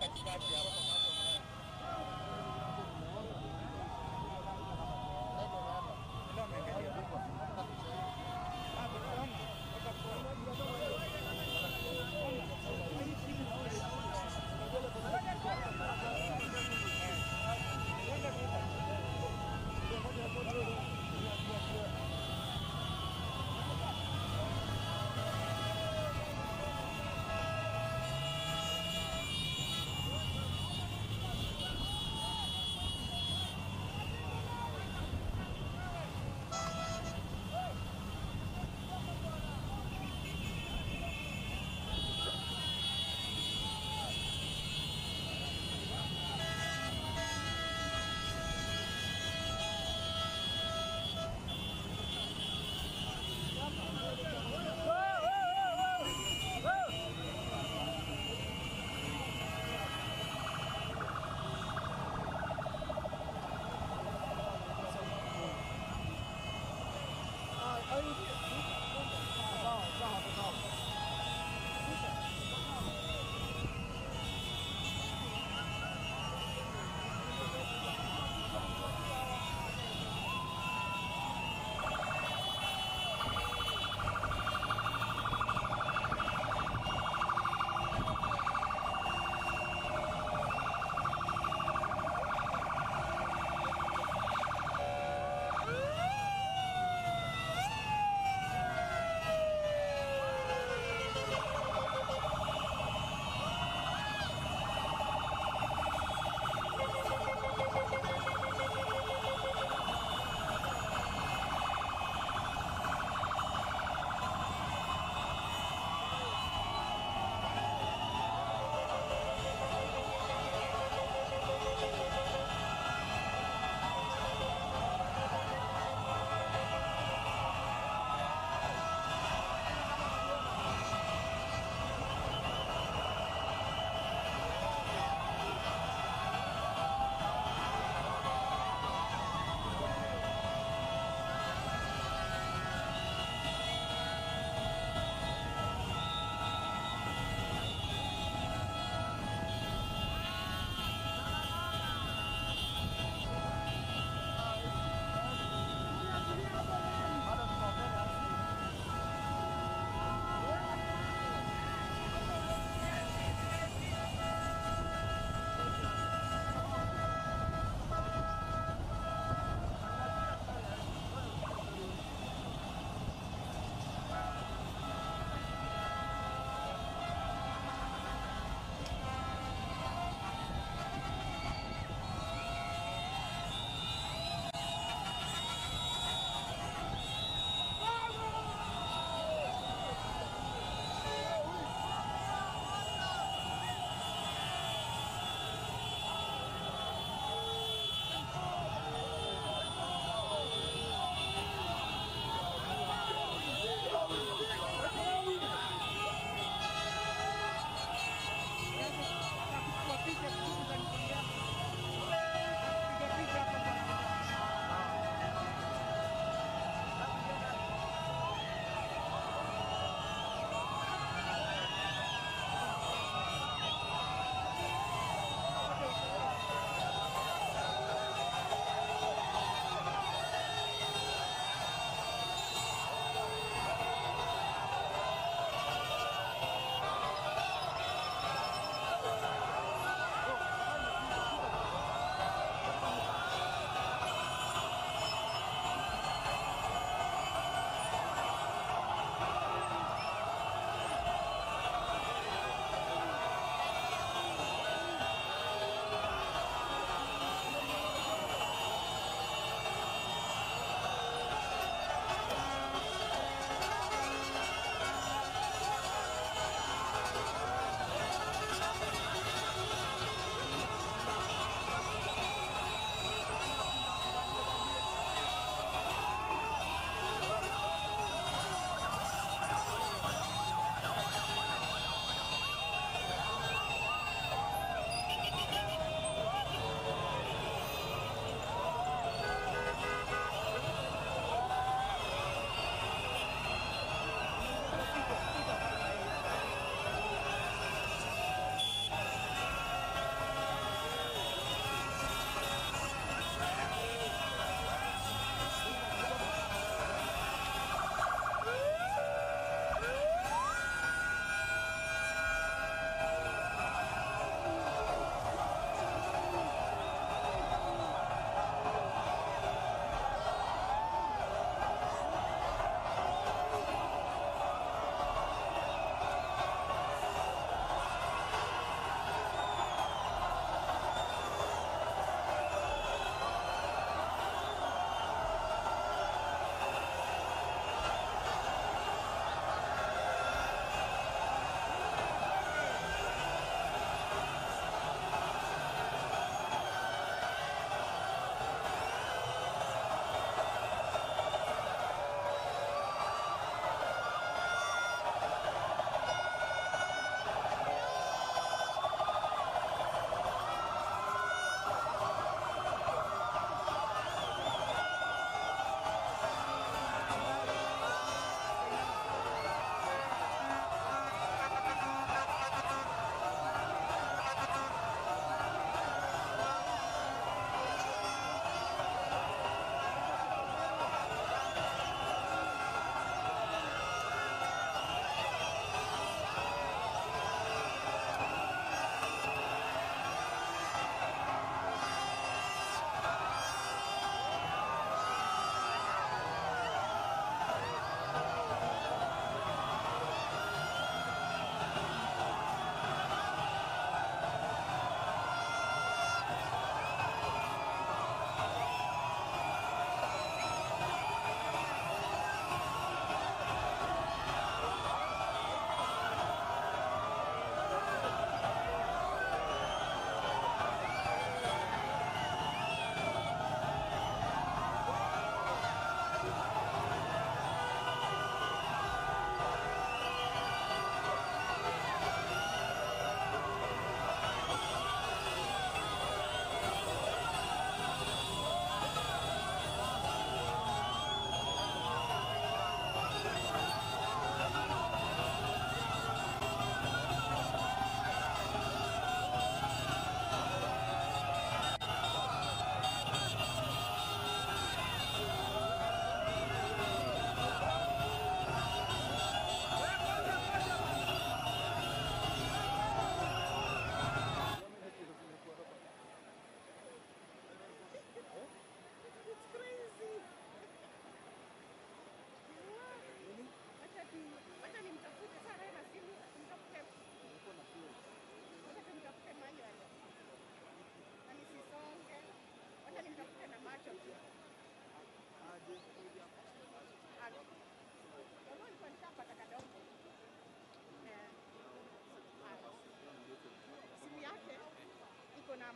katikati hapo. Ndio ameangalia huko.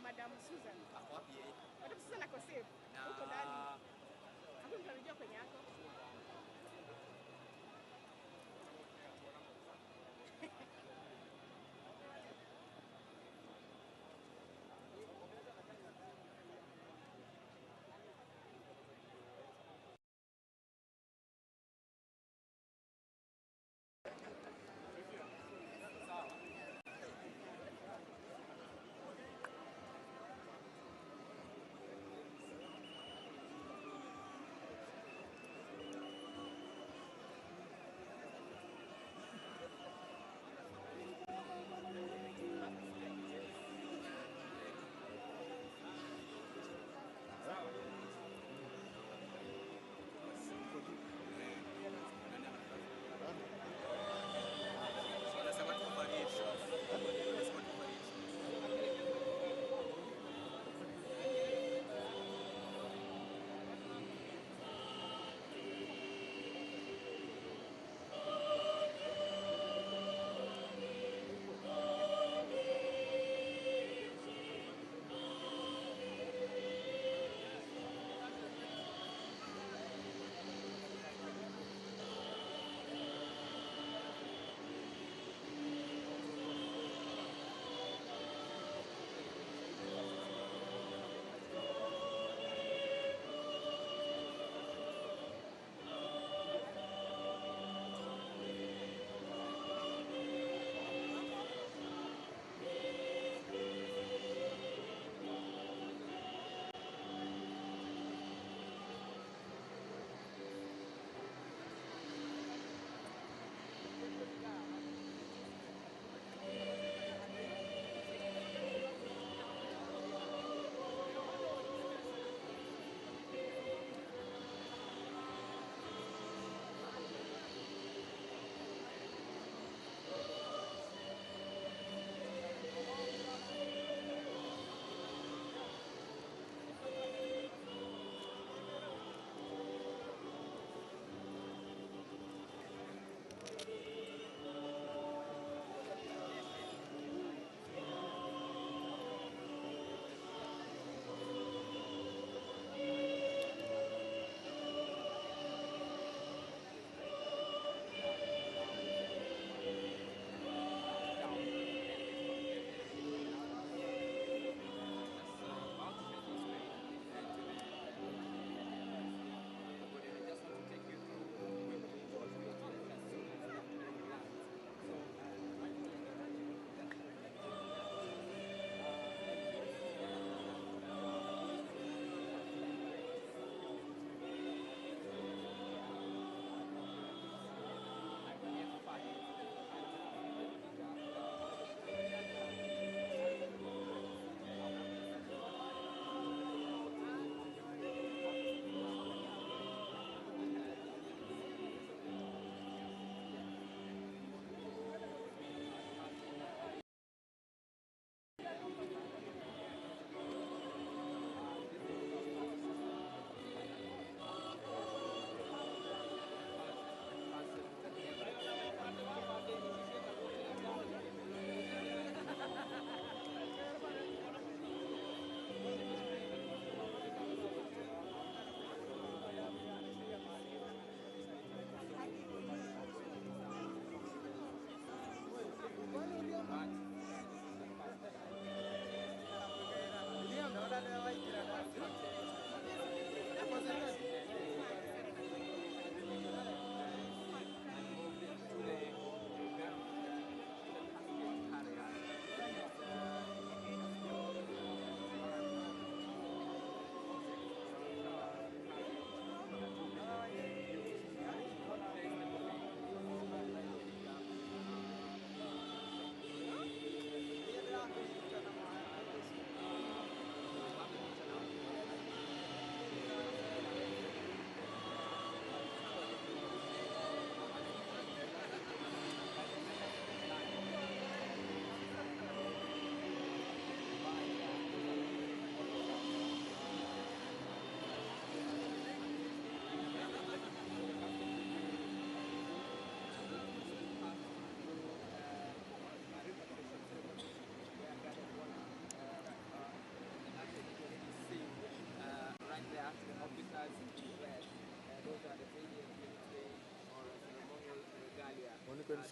Madam Susan. Ako wapi yeye? Madam Susan ako safe. Huko ndani. Hapo mtu anajua kwenye yako.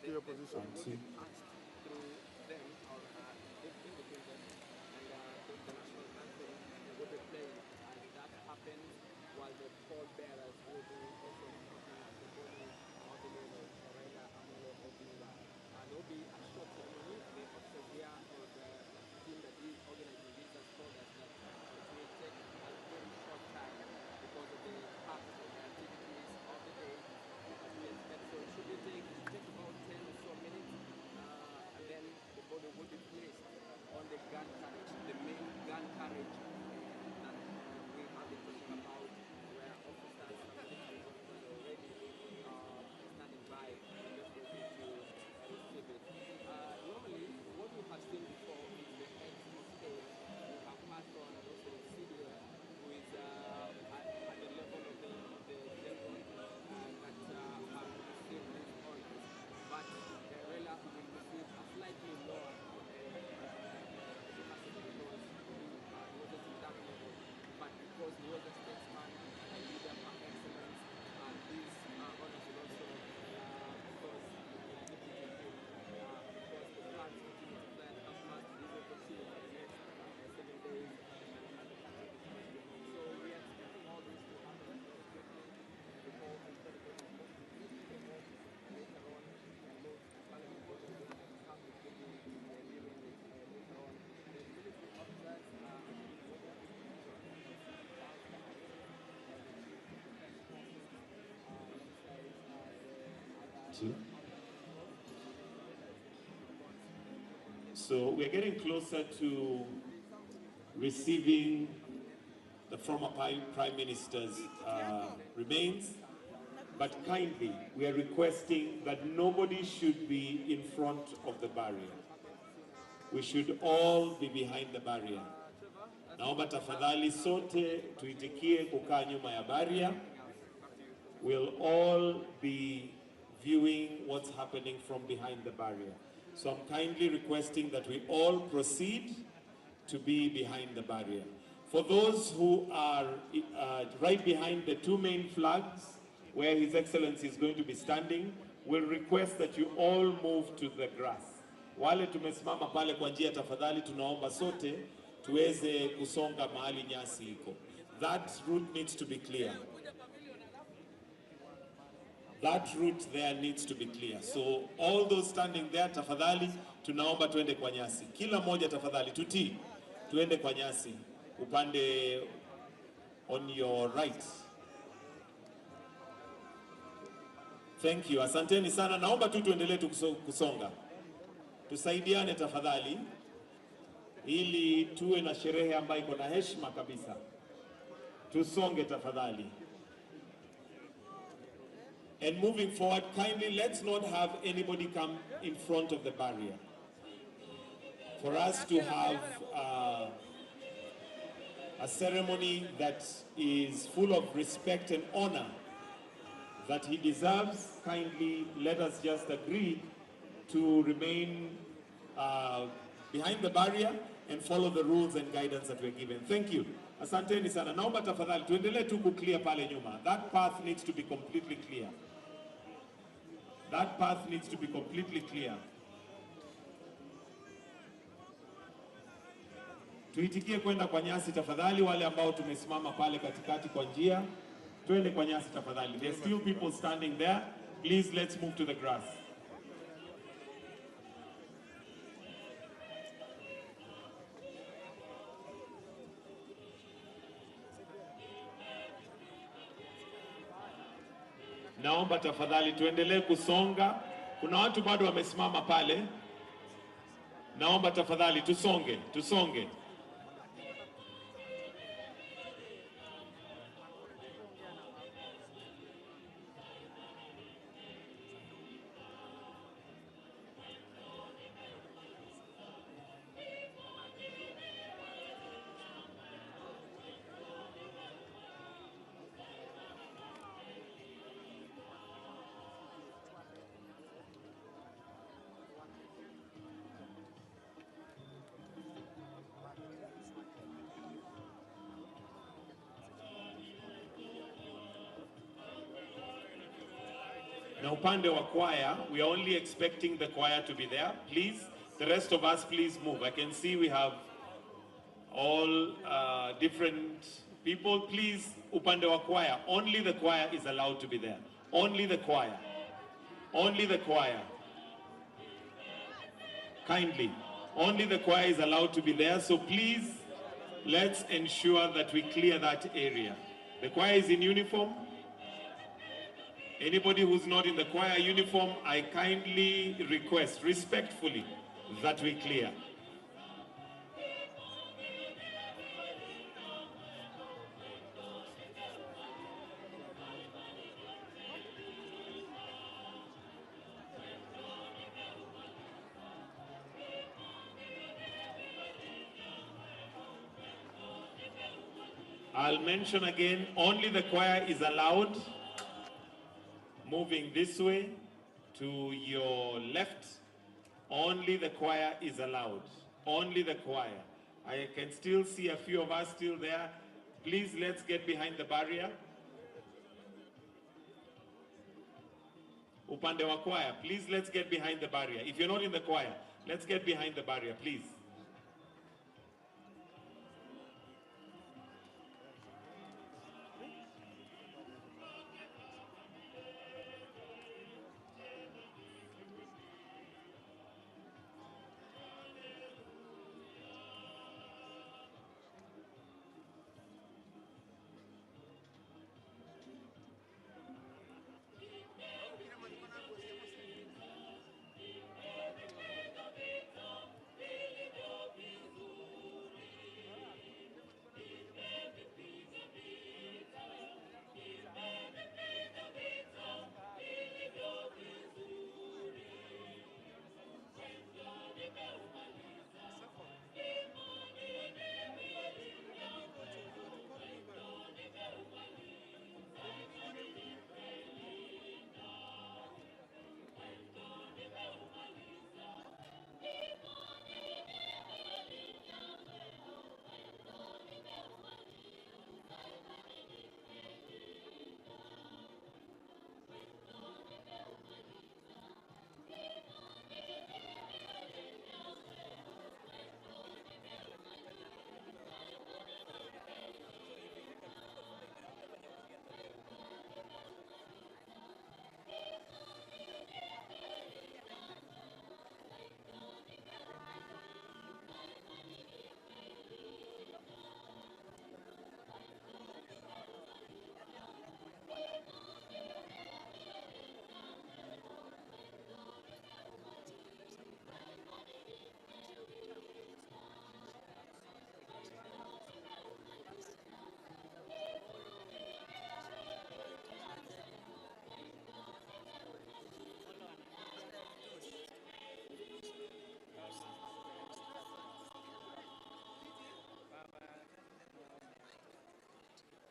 to your position. through them or in between them and the national anthem will be playing, and that happens while the pallbearers will be also taking the body of the leader Raila Amolo Odinga. There will be a short ceremony. The officers here or the team that is organizing this has told us that it will take a very short time because of the packed activities of the day. So it should take about 10 or so minutes, and then the body will be placed on the gun carriage, the main gun carriage that we have been talking about, where officers are already standing by and just waiting to receive it. Normally, what we have seen before is the heads of state who have passed on, and also the CDM who is at the level of the general that have received these honors. But Raila will receive a slightly lower capacity because he wasn't in that level. But because he was a statesman, a leader par excellence, these honors will also, because the plans continue to plan as much as will continue for the next 7 days and the country is going. So we are expecting all this to happen quickly before the celebration is supposed to be later on, and most parliament voters will come to be leaving it later on. The military officers are actually waiting for the So we're getting closer to receiving the former Prime Minister's remains, but kindly we are requesting that nobody should be in front of the barrier. We should all be behind the barrier. Naomba tafadhali sote tuitikie kukaa nyuma ya barrier. We'll all be viewing what's happening from behind the barrier. So I'm kindly requesting that we all proceed to be behind the barrier. For those who are right behind the two main flags, where His Excellency is going to be standing, we'll request that you all move to the grass. Wale tumesimama pale kwa njia, tafadhali tunaomba sote tuweze kusonga mahali nyasi iko. That route needs to be clear. That route there needs to be clear. So all those standing there, tafadhali tunaomba tuende kwa nyasi. Kila moja tafadhali tutii, tuende kwa nyasi. Upande on your right. Thank you. Asanteni sana. Naomba tu tuendelee kusonga. Tusaidiane tafadhali ili tuwe na sherehe ambayo iko na heshima kabisa. Tusonge tafadhali. And moving forward, kindly let's not have anybody come in front of the barrier. For us to have a ceremony that is full of respect and honor that he deserves, kindly let us just agree to remain behind the barrier and follow the rules and guidance that we're given. Thank you. Asanteni sana. Naomba tafadhali tuendelee tu kuclear pale nyuma. That path needs to be completely clear. That path needs to be completely clear. Tuitikie kwenda kwa nyasi tafadhali, wale ambao tumesimama pale katikati kwa njia. Twende kwa nyasi tafadhali. There's still people standing there. Please, let's move to the grass. Naomba tafadhali tuendelee kusonga. Kuna watu bado wamesimama pale. Naomba tafadhali tusonge, tusonge. Na upande wa choir, we are only expecting the choir to be there. Please, the rest of us, please move. I can see we have all different people. Please, upande wa choir, only the choir is allowed to be there. Only the choir. Only the choir. Kindly. Only the choir is allowed to be there. So please, let's ensure that we clear that area. The choir is in uniform. Anybody who's not in the choir uniform, I kindly request, respectfully, that we clear. I'll mention again, only the choir is allowed. Moving this way to your left, only the choir is allowed. Only the choir. I can still see a few of us still there. Please, let's get behind the barrier. Upande wa choir, please let's get behind the barrier. If you're not in the choir, let's get behind the barrier, please.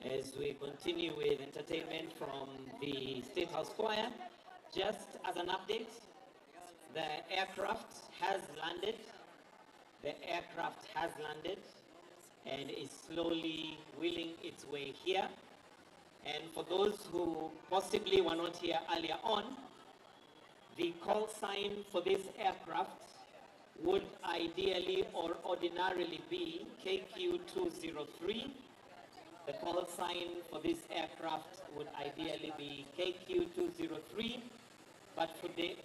As we continue with entertainment from the State House Choir, just as an update, the aircraft has landed. The aircraft has landed and is slowly wheeling its way here. And for those who possibly were not here earlier on, the call sign for this aircraft would ideally or ordinarily be KQ203. The call sign for this aircraft would ideally be KQ203, but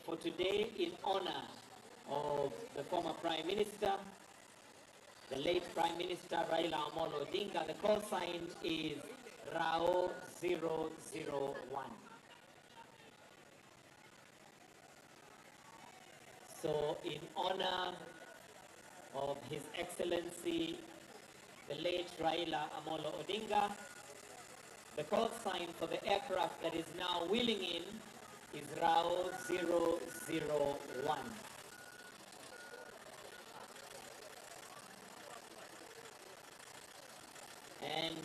for today, in honor of the former Prime Minister, the late Prime Minister Raila Amolo Odinga, the call sign is RAO 001. So in honor of His Excellency, the late Raila Amolo Odinga, the call sign for the aircraft that is now wheeling in is RAO 001. And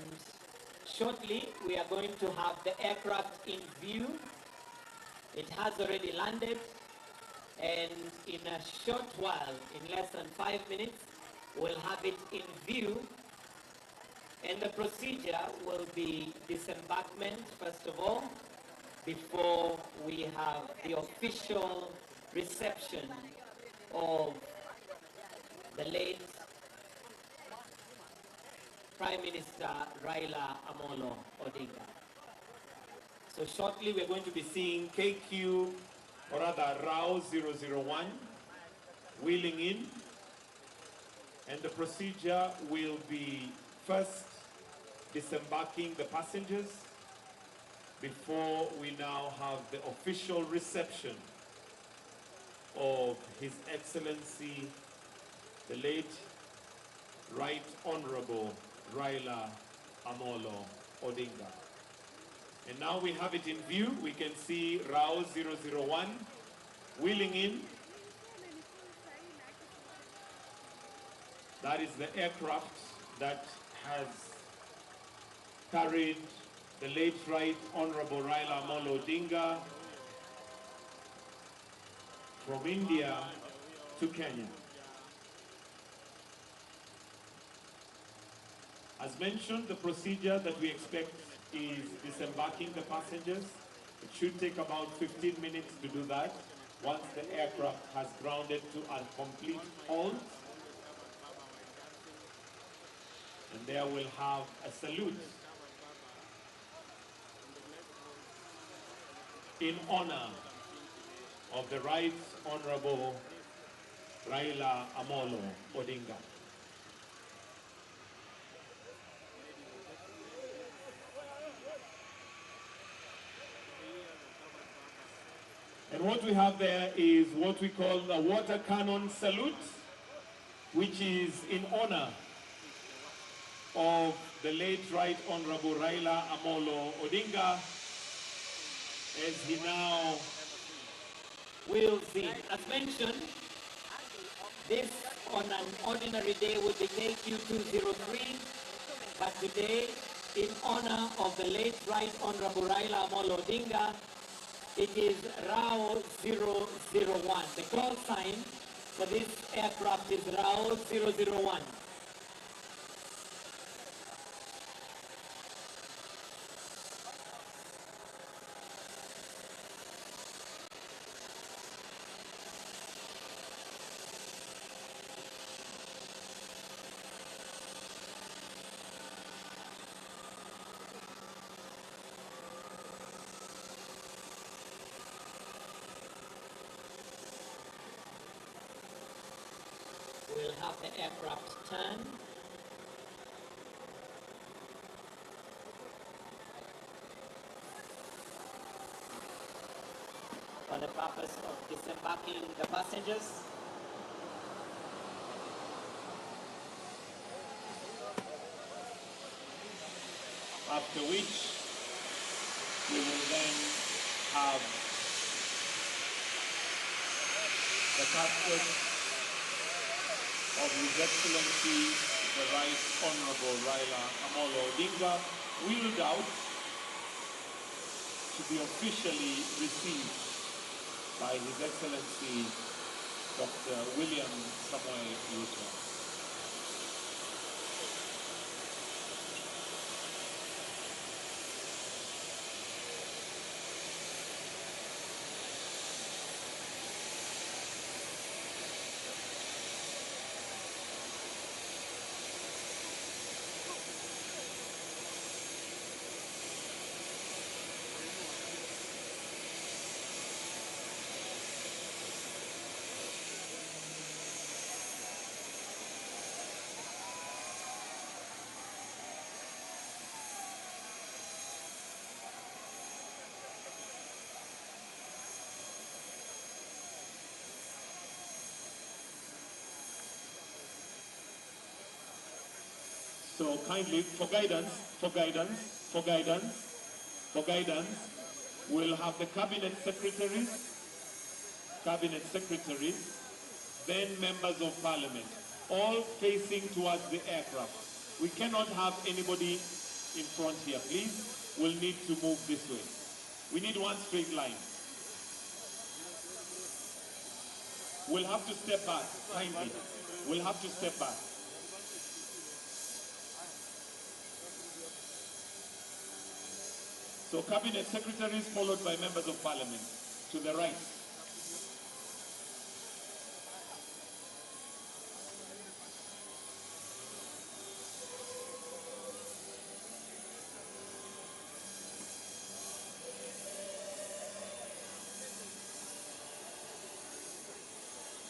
shortly we are going to have the aircraft in view. It has already landed, and in a short while, in less than 5 minutes, we'll have it in view. And the procedure will be disembarkment, first of all, before we have the official reception of the late Prime Minister Raila Amolo Odinga. So shortly we're going to be seeing KQ, or rather RAO 001, wheeling in. And the procedure will be first disembarking the passengers before we now have the official reception of His Excellency, the late Right Honorable Raila Amolo Odinga. And now we have it in view. We can see RAO 001 wheeling in. That is the aircraft that has carried the late Right Honorable Raila Amolo Odinga from India to Kenya. As mentioned, the procedure that we expect is disembarking the passengers. It should take about 15 minutes to do that once the aircraft has grounded to a complete halt. And there we'll have a salute in honor of the Right Honorable Raila Amolo Odinga. And what we have there is what we call the water cannon salute, which is in honor of the late Right Honorable Raila Amolo Odinga, as he now Wheels in. As mentioned, this on an ordinary day would be KQ203, but today, in honor of the late Right Honorable Raila Amolo Odinga, it is RAO 001. The call sign for this aircraft is RAO 001. We'll have the aircraft turn. For the purpose of disembarking the passengers. after which we will then have the casket of His Excellency, the Right Honorable Raila Amolo Odinga, wheeled out to be officially received by His Excellency Dr. William Samoei Ruto. So kindly, for guidance, we'll have the cabinet secretaries, then members of parliament, all facing towards the aircraft. We cannot have anybody in front here, please. We'll need to move this way. We need one straight line. We'll have to step back, kindly. We'll have to step back. So cabinet secretaries followed by members of parliament. To the right.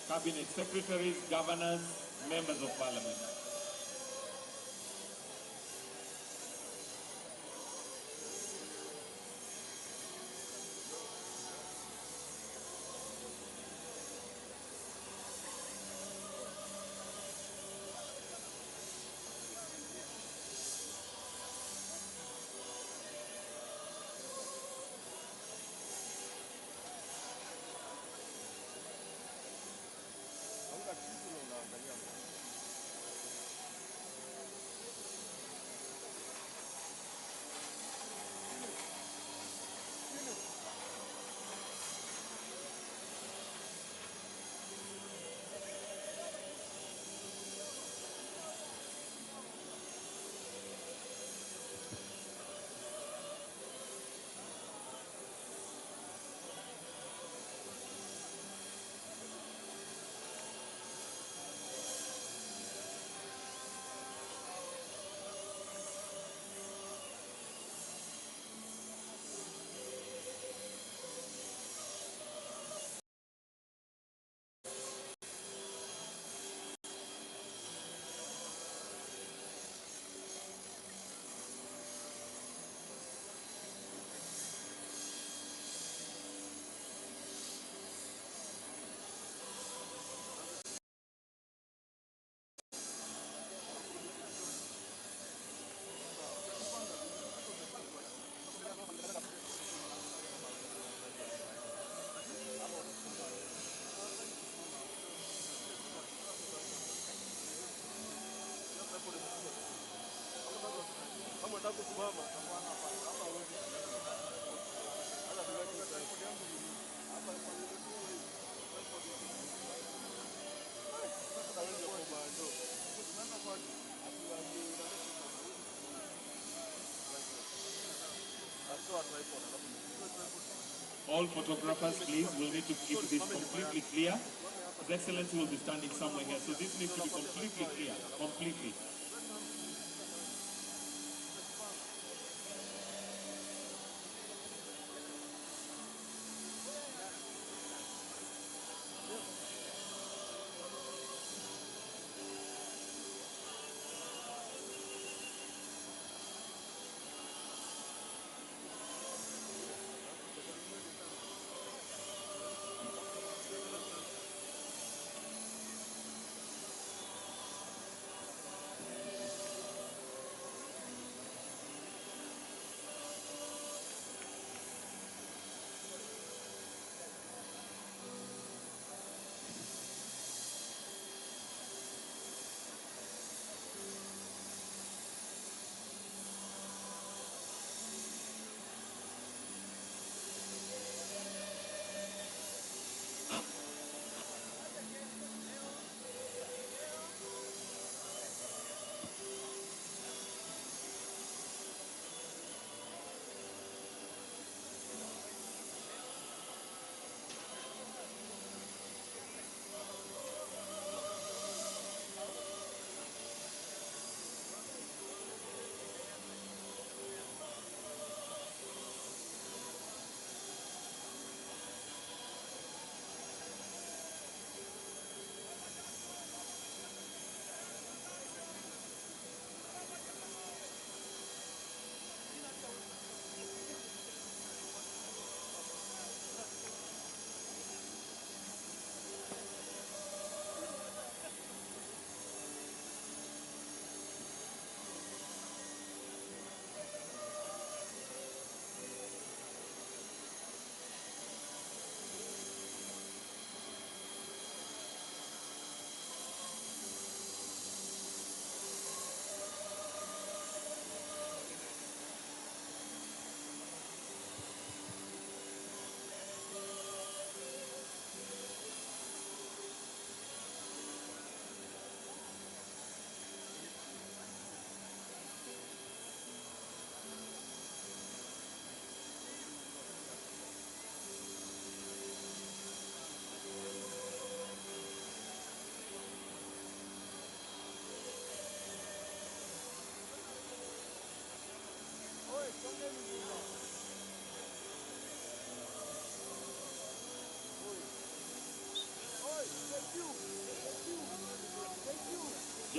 Cabinet secretaries, governors, members of parliament. All photographers, please, will need to keep this completely clear. His Excellency will be standing somewhere here, so this needs to be completely clear, completely.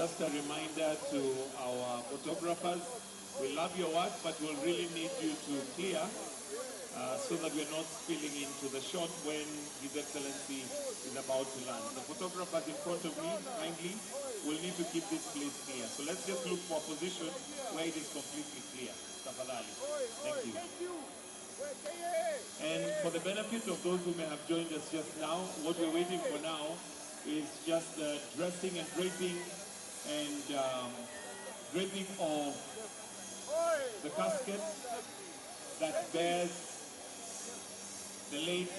just a reminder to our photographers, we love your work, but we'll really need you to clear so that we're not spilling into the shot when His Excellency is about to land. The photographers in front of me, kindly, will need to keep this place clear. So let's just look for a position where it is completely clear. Tafadhali. Thank you. And for the benefit of those who may have joined us just now, what we're waiting for now is just the dressing and draping draping of the casket that bears the late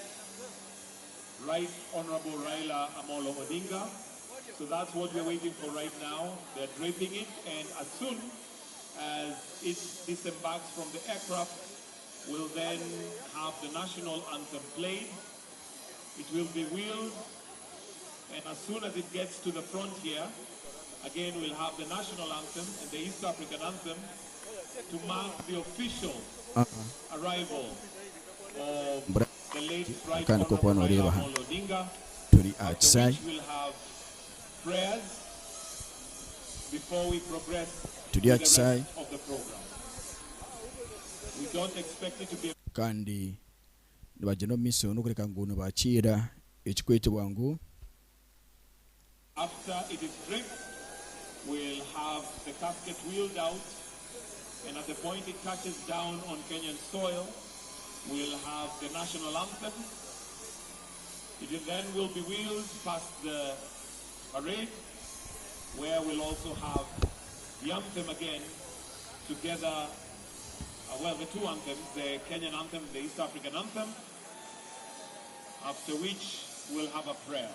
Right Honorable Raila Amolo Odinga. So that's what we're waiting for right now. They're draping it, and as soon as it disembarks from the aircraft, we'll then have the national anthem played. It will be wheeled, and as soon as it gets to the front here, again we'll have the national anthem and the East African anthem to mark the official arrival of the late Right Honorable Raila Amolo Odinga. After which we'll have prayers before we progress to the rest of the program. We don't expect it to be kandi nibagenda miso nokureka ngo nibakira ekikwetebwa ngo. After it is draped, we'll have the casket wheeled out, and at the point it touches down on Kenyan soil, we'll have the national anthem. It then will be wheeled past the parade, where we'll also have the anthem again together. Well, the two anthems, the Kenyan anthem, the East African anthem, after which we'll have a prayer.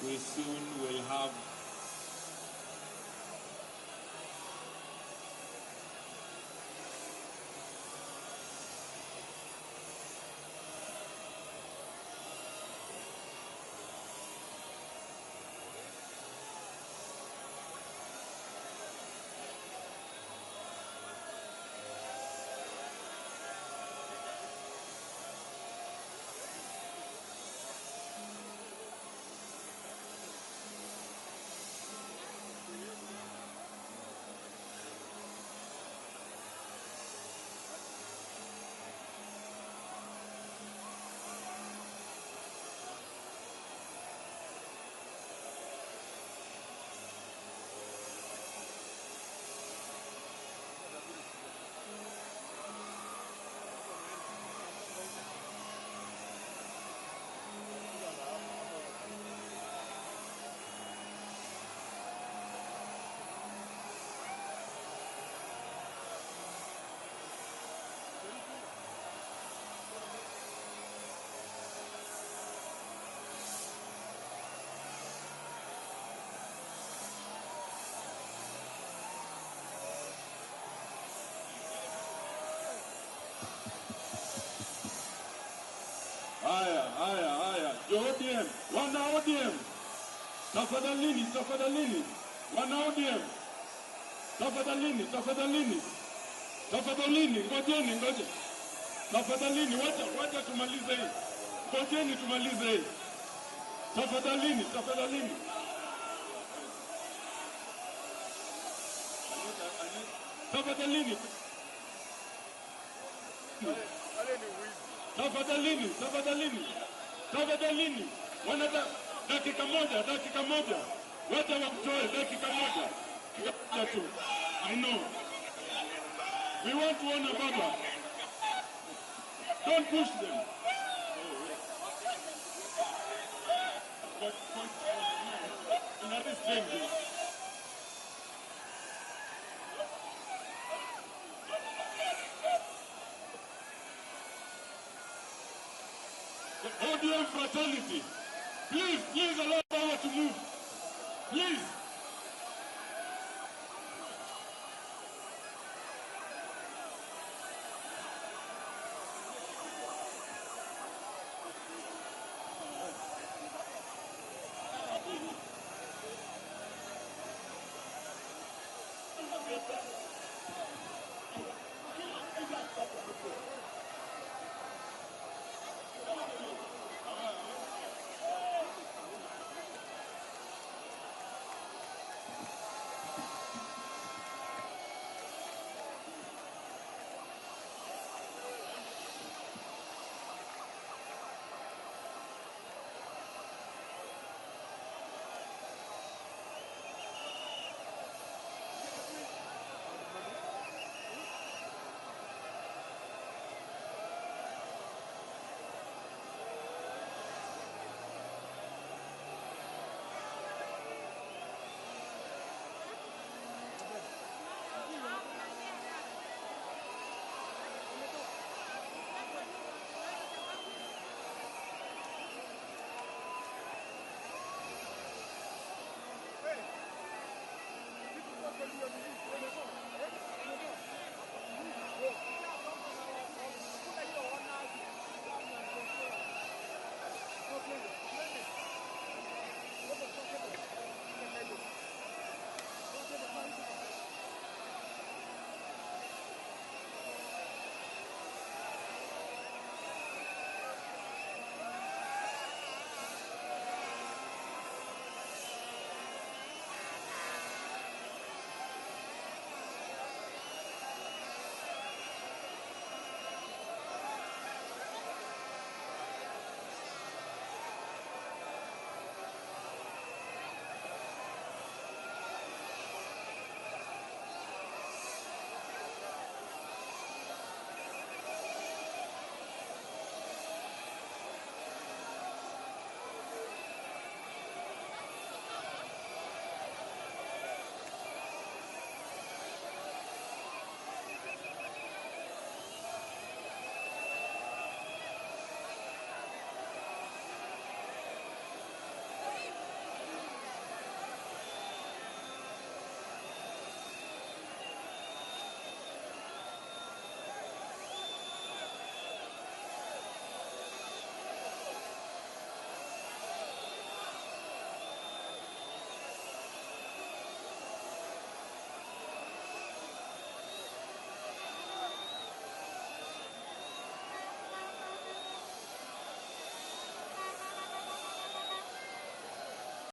we soon will have haya. ODM, wana ODM. Tafadhalini. Wana ODM. Tafadhalini. Ngoje. Tafadhalini, wacha tumalize hii. Ngojeni tumalize hii. Tafadhalini. Tafadhalini. Wanataka dakika moja. Wacha wakutoe dakika moja. Tu. I know. We want to honor Baba. Don't push them. ODM fraternity. Please allow Baba to move. Please.